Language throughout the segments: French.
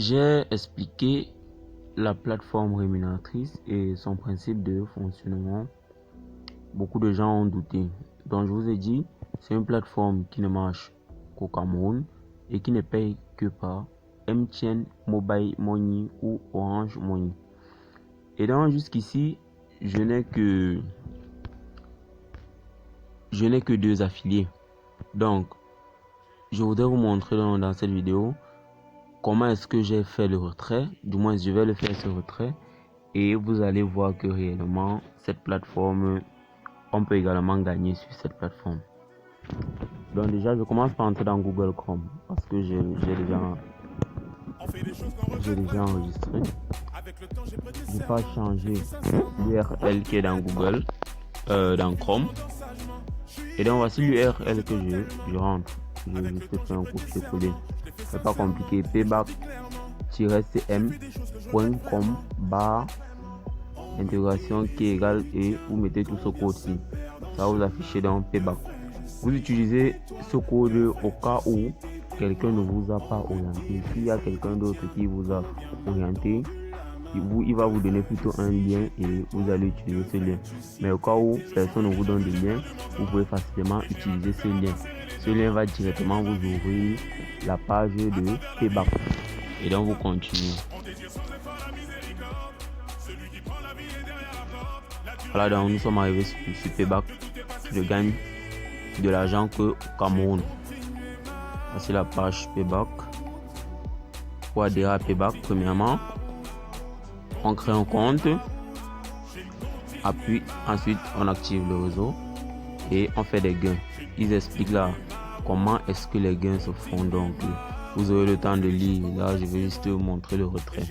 J'ai expliqué la plateforme rémunératrice et son principe de fonctionnement. Beaucoup de gens ont douté. Donc je vous ai dit, c'est une plateforme qui ne marche qu'au Cameroun et qui ne paye que par MTN Mobile Money ou Orange Money. Et donc jusqu'ici, je n'ai que 2 affiliés. Donc, je voudrais vous montrer dans cette vidéo comment est-ce que j'ai fait le retrait. Du moins, je vais le faire ce retrait. Et vous allez voir que réellement, cette plateforme, on peut également gagner sur cette plateforme. Donc déjà, je commence par entrer dans Google Chrome parce que j'ai déjà enregistré. Je vais changer l'URL qui est dans Google, dans Chrome. Et donc voici l'URL que je rentre. Je fais un copier-coller. C'est pas compliqué. payback-cm.com intégration qui est égale et vous mettez tout ce code-ci. Ça va vous afficher dans Payback. Vous utilisez ce code au cas où quelqu'un ne vous a pas orienté. S'il y a quelqu'un d'autre qui vous a orienté, il va vous donner plutôt un lien et vous allez utiliser ce lien. Mais au cas où personne ne vous donne de lien, vous pouvez facilement utiliser ce lien. Ce lien va directement vous ouvrir la page de Payback. Et donc vous continuez. Voilà, donc nous sommes arrivés sur Payback. Je gagne de l'argent que au Cameroun. Voici la page Payback. Pour adhérer à Payback, premièrement, on crée un compte. Ensuite, on active le réseau et on fait des gains. Ils expliquent là comment est-ce que les gains se font. Donc, vous aurez le temps de lire. Là, je vais juste vous montrer le retrait.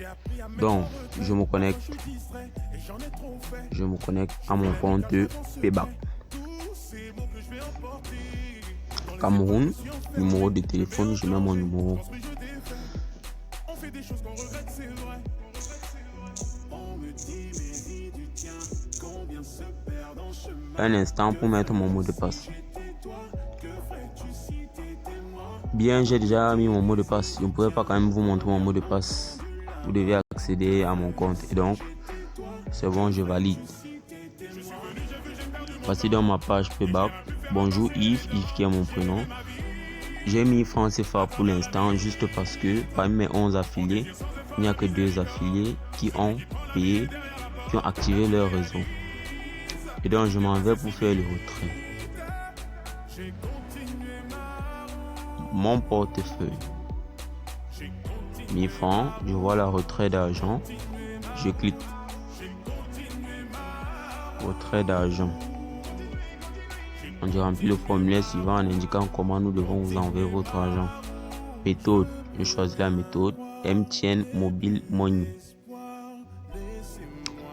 Donc, je me connecte à mon compte Payback. Cameroun, numéro de téléphone, je mets mon numéro. Un instant pour mettre mon mot de passe. Bien, j'ai déjà mis mon mot de passe. Je ne pourrais pas quand même vous montrer mon mot de passe. Vous devez accéder à mon compte. Et donc, c'est bon, je valide. Voici dans ma page Payback. Bonjour Yves qui est mon prénom. J'ai mis francs CFA pour l'instant juste parce que parmi mes 11 affiliés, il n'y a que 2 affiliés qui ont payé, qui ont activé leur réseau. Et donc je m'en vais pour faire le retrait. Mon portefeuille. 1000 francs, je vois la retrait d'argent. Je clique. Retrait d'argent. On remplit le formulaire suivant en indiquant comment nous devons vous envoyer votre argent. Méthode, je choisis la méthode MTN Mobile Money.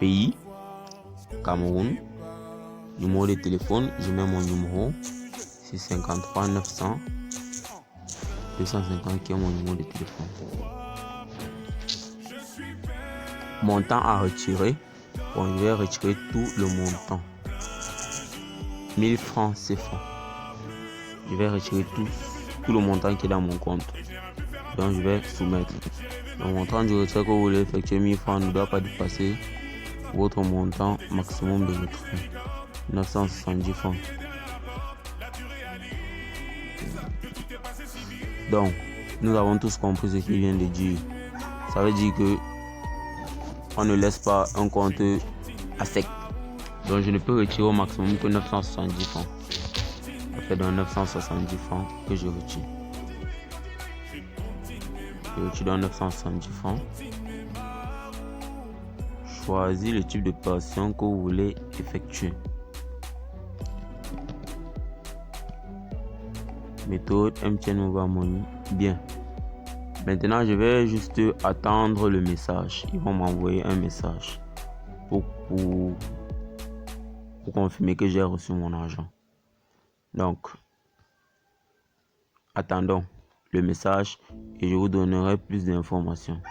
Pays, Cameroun. Numéro de téléphone, je mets mon numéro. C'est 53 900 250 qui est mon numéro de téléphone. Montant à retirer. Bon, je vais retirer tout le montant. 1000 francs CFA. Je vais retirer tout le montant qui est dans mon compte. Donc je vais soumettre. Le montant du retrait que vous voulez effectuer 1000 francs ne doit pas dépasser votre montant maximum de retrait. 970 francs. Donc, nous avons tous compris ce qu'il vient de dire. Ça veut dire que on ne laisse pas un compte à sec. Donc je ne peux retirer au maximum que 970 francs. Ça fait donc 970 francs que je retire. Je retire dans 970 francs. Choisis le type de opération que vous voulez effectuer. Méthode MTN Mobile Money. Bien. Maintenant, je vais juste attendre le message. Ils vont m'envoyer un message pour confirmer que j'ai reçu mon argent. Donc, attendons le message et je vous donnerai plus d'informations.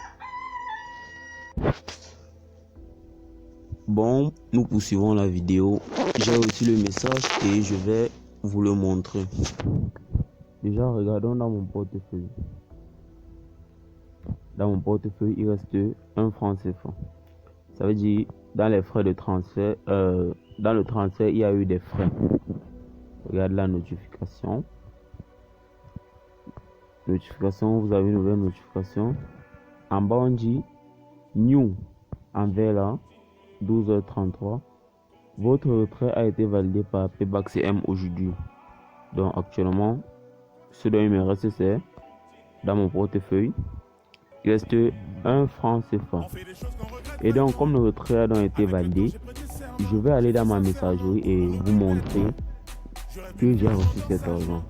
Bon, nous poursuivons la vidéo. J'ai reçu le message et je vais vous le montrer. Déjà, regardons dans mon portefeuille. Dans mon portefeuille, il reste 1 franc CFA. Ça veut dire, dans les frais de transfert, dans le transfert, il y a eu des frais. Regarde la notification. Notification, vous avez une nouvelle notification. En bas, on dit New en vert là, 12h33. Votre retrait a été validé par Payback CM aujourd'hui. Donc, actuellement, ce dont il me reste, c'est dans mon portefeuille. Il reste 1 franc CFA. Et donc, comme le retrait a donc été validé, je vais aller dans ma messagerie et vous montrer que j'ai reçu cet argent.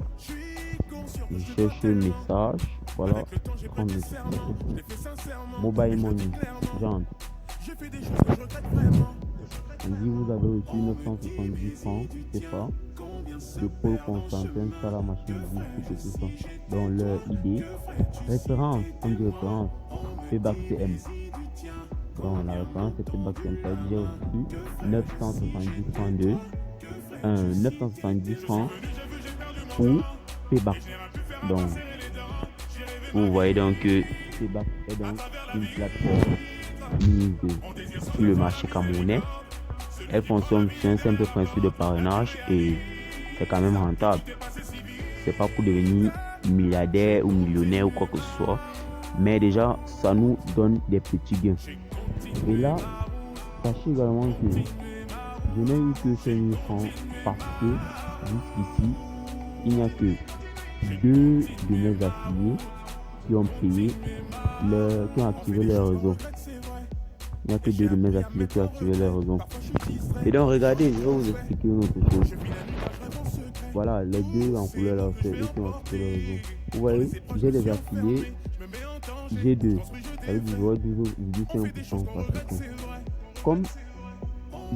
Je cherche le message. Voilà. Mobile Money. J'entre. On dit vous avez reçu 970 francs CFA. Le pôle Constantin sur la machine de tout ça. Donc leur ID. Référence. On dit référence. Payback CM. Donc la référence c'est Payback CM. Ça veut dire j'ai reçu 970 francs 970 francs pour Payback. Donc vous voyez donc que Payback est donc une plateforme mise sur le marché camerounais. Elle fonctionne sur un simple principe de parrainage et c'est quand même rentable. C'est pas pour devenir milliardaire ou millionnaire ou quoi que ce soit, mais déjà ça nous donne des petits gains. Et là, sachez également que je n'ai eu que 5 000 francs parce que jusqu'ici il n'y a que 2 de mes affiliés qui ont payé qui ont activé leur réseau. Il n'y a que 2 de mes affiliés qui ont activé leur réseau. Et donc regardez, je vais vous expliquer une autre chose. Voilà, les 2 en couleur là, c'est eux qui ont activé leur réseau. Vous voyez, j'ai des affiliés, j'ai 2. Ça veut dire que j'aurai 5% par seconde. Comme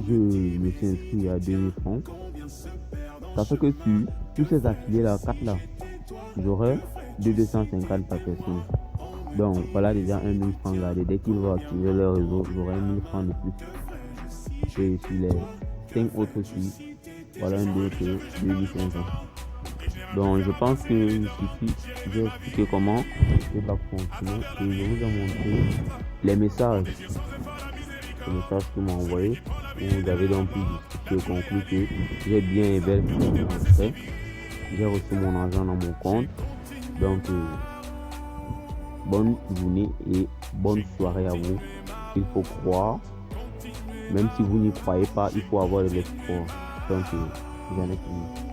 je me suis inscrit à 2000 francs, ça fait que sur tous ces affiliés là, 4 là, j'aurai 250 par personne. Donc voilà déjà 1000 francs. Regardez, dès qu'ils vont activer leur réseau, j'aurai 1000 francs de plus. Et sur les 5 autres suites, voilà un autre 2500. Donc je pense que ici j'ai expliqué comment il va fonctionner et je vous ai montré les messages. Les messages que m'a envoyé. Vous avez donc pu conclure que j'ai bien et belle fait. J'ai reçu mon argent dans mon compte. Donc bonne journée et bonne soirée à vous. Il faut croire. Même si vous n'y croyez pas, il faut avoir de l'espoir. Donc j'en ai fini.